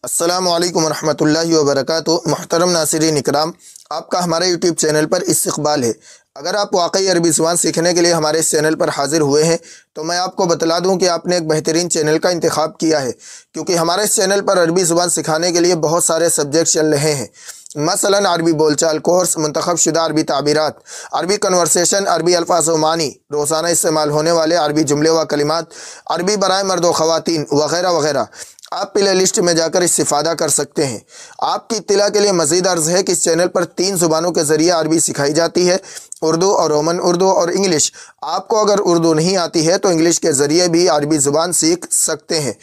अस्सलामु अलैकुम वरहमतुल्लाहि वबरकातुहू। मुहतरम नासिरीन इकराम, आपका हमारे यूट्यूब चैनल पर इस्तक़बाल है। अगर आप वाकई अरबी ज़ुबान सीखने के लिए हमारे इस चैनल पर हाज़िर हुए हैं तो मैं आपको बतला दूं कि आपने एक बेहतरीन चैनल का इंतखाब किया है, क्योंकि हमारे इस चैनल पर अरबी ज़ुबान सिखाने के लिए बहुत सारे सब्जेक्ट चल रहे हैं। मसलन अरबी बोलचाल कोर्स, मुंतखब शुदा अरबी ताबीरात, अरबी कन्वर्सेशन, अरबी अल्फाज़ व मानी, रोज़ाना इस्तेमाल होने वाले अरबी जुमले व कलिमात, अरबी बराए मर्द व ख़वातीन वग़ैरह वग़ैरह। आप प्ले लिस्ट में जाकर इस्तिफ़ादा कर सकते हैं। आपकी इत्तला के लिए मज़ीद अर्ज़ है कि इस चैनल पर 3 ज़ुबानों के ज़रिए अरबी सिखाई जाती है, उर्दू और रोमन उर्दू और इंग्लिश। आपको अगर उर्दू नहीं आती है तो इंग्लिश के ज़रिए भी अरबी ज़ुबान सीख सकते हैं।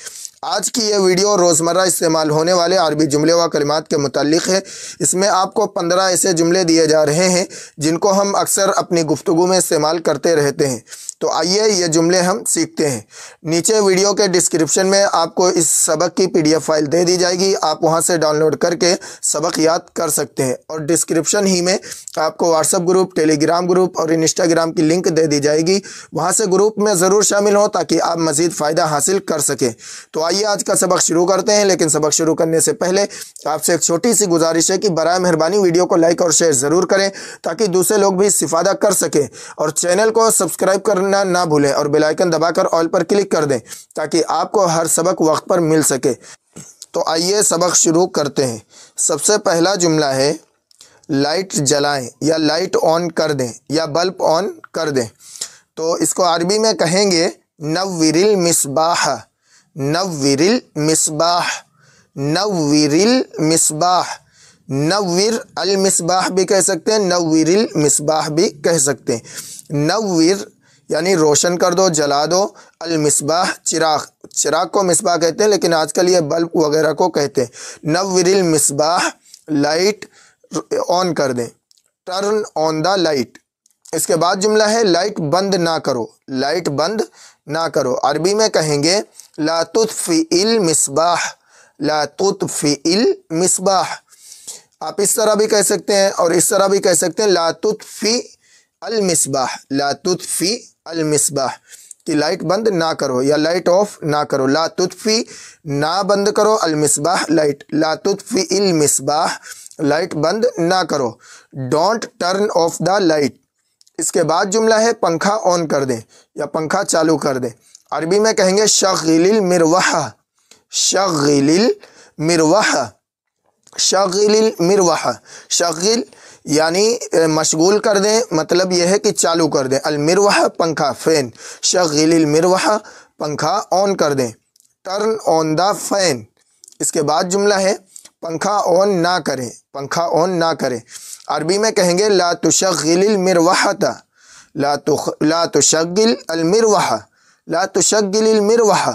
आज की ये वीडियो रोज़मर्रा इस्तेमाल होने वाले अरबी जुमले व कलिमात के मुताल्लिक़ है। इसमें आपको 15 ऐसे जुमले दिए जा रहे हैं जिनको हम अक्सर अपनी गुफ्तगू में इस्तेमाल करते रहते हैं। तो आइए ये जुमले हम सीखते हैं। नीचे वीडियो के डिस्क्रिप्शन में आपको इस सबक की PDF फाइल दे दी जाएगी, आप वहां से डाउनलोड करके सबक याद कर सकते हैं। और डिस्क्रिप्शन ही में आपको व्हाट्सएप ग्रुप, टेलीग्राम ग्रुप और इंस्टाग्राम की लिंक दे दी जाएगी। वहां से ग्रुप में ज़रूर शामिल हो ताकि आप मज़ीद फ़ायदा हासिल कर सकें। तो आइए आज का सबक शुरू करते हैं, लेकिन सबक शुरू करने से पहले आपसे एक छोटी सी गुजारिश है कि बराए मेहरबानी वीडियो को लाइक और शेयर ज़रूर करें ताकि दूसरे लोग भी इस्तिफ़ादा कर सकें। और चैनल को सब्सक्राइब करना ना भूलें और बेल आइकन दबाकर ऑल पर क्लिक कर दें ताकि आपको हर सबक वक्त पर मिल सके। तो आइए सबक शुरू करते हैं। सबसे पहला जुमला है लाइट जलाएं या लाइट ऑन कर दें या बल्ब ऑन कर दें। तो इसको अरबी में कहेंगे नव्विरिल मिसबाह, नव्विरिल मिसबाह, नव्विरिल मिसबाह। नव्विर अल मिसबाह भी कह सकते हैं, नव्विरिल मिसबाह भी कह सकते हैं। नव्विर यानी रोशन कर दो, जला दो। अल मिसबाह चिराग, चिराग को मिसबाह कहते हैं लेकिन आजकल ये बल्ब वगैरह को कहते हैं। नव्विरिल मिसबाह, लाइट ऑन कर दें, टर्न ऑन द लाइट। इसके बाद जुमला है लाइट बंद ना करो, लाइट बंद ना करो। अरबी में कहेंगे ला तुत्फ़िइल मिसबाह, ला तुत्फ़िइल मिसबाह। आप इस तरह भी कह सकते हैं और इस तरह भी कह सकते हैं ला तुत्फ़ी अल मिसबाह, ला तुत्फ़ी अल मिसबाह कि लाइट बंद ना करो या लाइट ऑफ ना करो। ला तुत्फ़ी ना बंद करो, अल मिसबाह लाइट, ला तुत्फ़ी इल मिसबाह लाइट बंद ना करो। Don't turn off the light. इसके बाद जुमला है पंखा ऑन कर दें या पंखा चालू कर दें। अरबी में कहेंगे शग़िलिल मिरवाह, शग़िलिल मिरवाह, शग़िलिल मिरवाह। शग़िल यानी मशगूल कर दें, मतलब यह है कि चालू कर दें। अल मिरवाह पंखा, फ़ैन। शग़िलिल मिरवाह पंखा ऑन कर दें। Turn on the fan. इसके बाद जुमला है पंखा ऑन ना करें, पंखा ऑन ना करें। अरबी में कहेंगे ला तुशग़िलिल मिरवाहता, ला तुशग़िल अल मिरवाह, ला तुशग़िलिल मिरवाह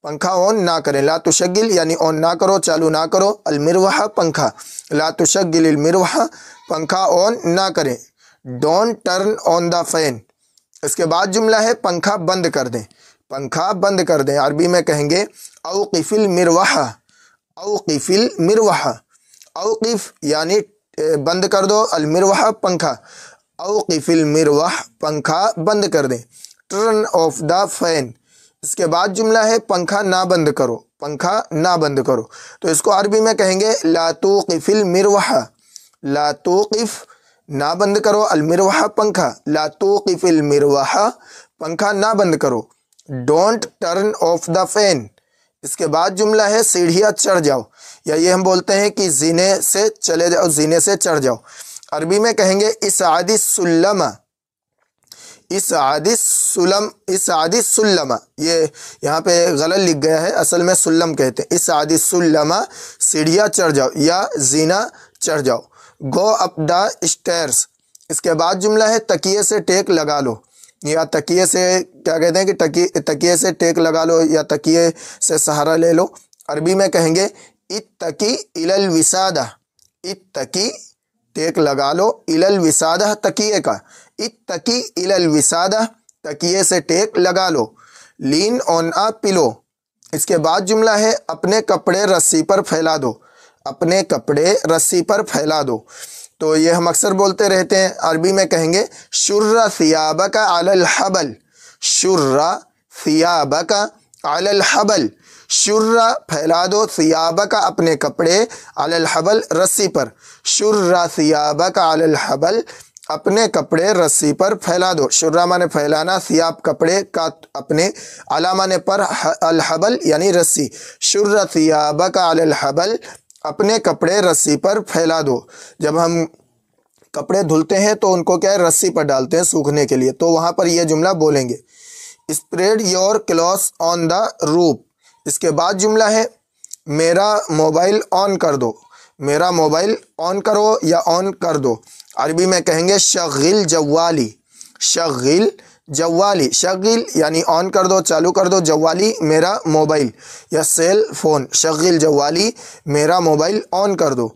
पंखा ऑन ना करें। ला तुशग़िल यानी ऑन ना करो, चालू ना करो। अल मिरवाह पंखा, ला तुशग़िलिल मिरवाह पंखा ऑन ना करें। Don't turn on the fan. इसके बाद जुमला है पंखा बंद कर दें, पंखा बंद कर दें। अरबी में कहेंगे औक़िफ़िल मिरवाह, औक़िफ़िल मिरवाह। औक़िफ़ यानी बंद कर दो, अल मिरवाह पंखा, औक़िफ़िल मिरवाह पंखा बंद कर दें। Turn off the fan. इसके बाद जुमला है पंखा ना बंद करो, पंखा ना बंद करो। तो इसको अरबी में कहेंगे ला तूक़िफ़िल मिरवाह, ला तूक़िफ़ ना बंद करो, अल मिरवाह पंखा, ला तूक़िफ़िल मिरवाह पंखा ना बंद करो। Don't turn off the fan. इसके बाद जुमला है सीढ़ियाँ चढ़ जाओ या ये हम बोलते हैं कि ज़ीने से चले जाओ, ज़ीने से चढ़ जाओ। अरबी में कहेंगे इस आदिस सुल्लमा, इस आदिस सुलम, इस आदिस सुल्लमा। ये यहाँ पे गलत लिख गया है, असल में सुल्लम कहते हैं। इस आदिस सुल्लमा सीढ़ियाँ चढ़ जाओ या जीना चढ़ जाओ। Go up the stairs. इसके बाद जुमला है तकिए से टेक लगा लो या तकिए से क्या कहते हैं कि तकिए से टेक लगा लो या तकिए से सहारा ले लो। अरबी में कहेंगे इत्तकी इलल विसादा, इत्तकी टेक लगा लो, इलल विसादा तकिए का, इत्तकी इलल विसादा तकिए से टेक लगा लो। Lean on a pillow. इसके बाद जुमला है अपने कपड़े रस्सी पर फैला दो, अपने कपड़े रस्सी पर फैला दो। तो ये हम अक्सर बोलते रहते हैं। अरबी में कहेंगे शुर्रा सियाबका अलल हबल, शुर्रा सियाबका अलल हबल। शुर्रा फैला दो, सियाबका अपने कपड़े, अलल हबल रस्सी पर। शुर्रा सियाबका अलल हबल अपने कपड़े रस्सी पर फैला दो। शुर्रा माने फैलाना, सियाब कपड़े का अपने, अला माने पर, अल हबल यानी रस्सी। शुर्रा सियाबका अलल हबल अपने कपड़े रस्सी पर फैला दो। जब हम कपड़े धुलते हैं तो उनको क्या है, रस्सी पर डालते हैं सूखने के लिए, तो वहाँ पर यह जुमला बोलेंगे। Spread your clothes on the roof. इसके बाद जुमला है मेरा मोबाइल ऑन कर दो। मेरा मोबाइल ऑन करो या ऑन कर दो। अरबी में कहेंगे शगिल जवाली। शगिल जवाली, शगिल यानी ऑन कर दो, चालू कर दो, जवाली मेरा मोबाइल या सेल फोन। शगिल जवाली मेरा मोबाइल ऑन कर दो।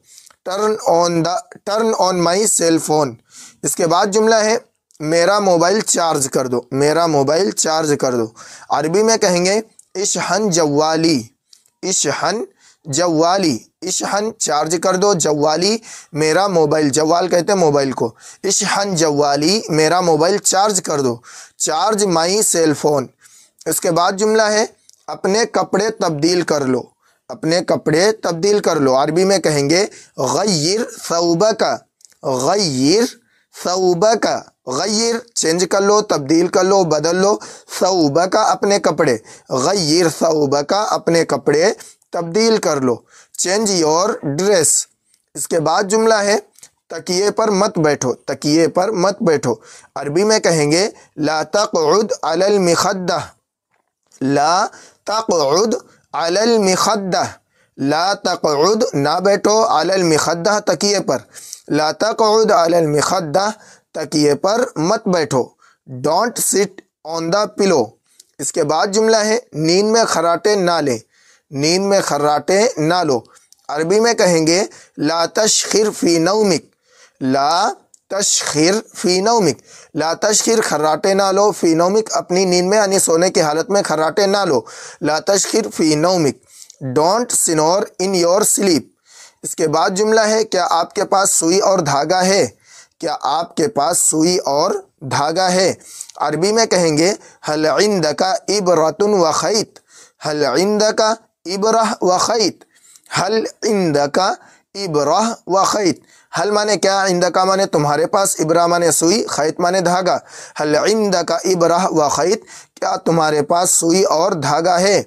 Turn on my cell phone. इसके बाद जुमला है मेरा मोबाइल चार्ज कर दो। मेरा मोबाइल चार्ज कर दो। अरबी में कहेंगे इशहन जवाली। इशहन जवाली, इशहन चार्ज कर दो, जवाली मेरा मोबाइल, जवाल कहते हैं मोबाइल को। इशहन जवाली मेरा मोबाइल चार्ज कर दो। Charge my cell phone. इसके बाद जुमला है अपने कपड़े तब्दील कर लो। अपने कपड़े तब्दील कर लो। अरबी में कहेंगे गय्यर सौबका। गय्यर सौबका, गय्यर चेंज कर लो, तब्दील कर लो, बदल लो। सौबका अपने कपड़े, गय्यर सौबका अपने कपड़े तब्दील कर लो, चेंज योर ड्रेस। इसके बाद जुमला है तकिए पर मत बैठो। तकिए पर मत बैठो। अरबी में कहेंगे ला तक़उद अलल मिख़द्दा। ला तक़उद अलल मिख़द्दा। ला तक़उद ना बैठो, अलल मिख़द्दा तकिए पर। ला तक़उद अलल मिख़द्दा तकिए पर मत बैठो। Don't sit on the pillow. इसके बाद जुमला है नींद में खर्राटे ना ले। नींद में खर्राटे ना लो। अरबी में कहेंगे ला तशखिर फ़ी नौमिक। ला तशखिर फ़ी नौमिक। ला तशखिर खर्राटे ना लो, फ़ी नौमिक अपनी नींद में यानी सोने की हालत में खर्राटे ना लो। ला तशखिर फ़ी नौमिक। Don't snore in your sleep. इसके बाद जुमला है क्या आपके पास सुई और धागा है। क्या आपके पास सुई और धागा है। अरबी में कहेंगे हल इंदका इबरतुन व खैत। हल इंदका इबरह व खैत। हल इंदका इबरह व खैत। हल माने क्या, इंदका माने तुम्हारे पास, इबरा माने सुई, खैत माने धागा। हल इंदका इबरह व खैत, क्या तुम्हारे पास सुई और धागा है।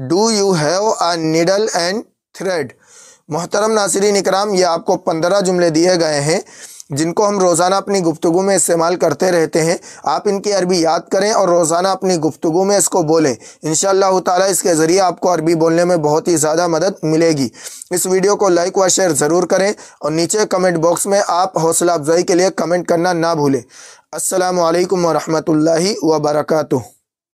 Do you have a needle and thread. मोहतरम नासिरीन इकराम, ये आपको 15 जुमले दिए गए हैं जिनको हम रोज़ाना अपनी गुफ्तगू में इस्तेमाल करते रहते हैं। आप इनकी अरबी याद करें और रोज़ाना अपनी गुफ्तगू में इसको बोलें। इंशाअल्लाह ताला इसके ज़रिए आपको अरबी बोलने में बहुत ही ज़्यादा मदद मिलेगी। इस वीडियो को लाइक व शेयर ज़रूर करें और नीचे कमेंट बॉक्स में आप हौसला अफजाई के लिए कमेंट करना ना भूलें। अस्सलामु अलैकुम व रहमतुल्लाहि व बरकातुहू।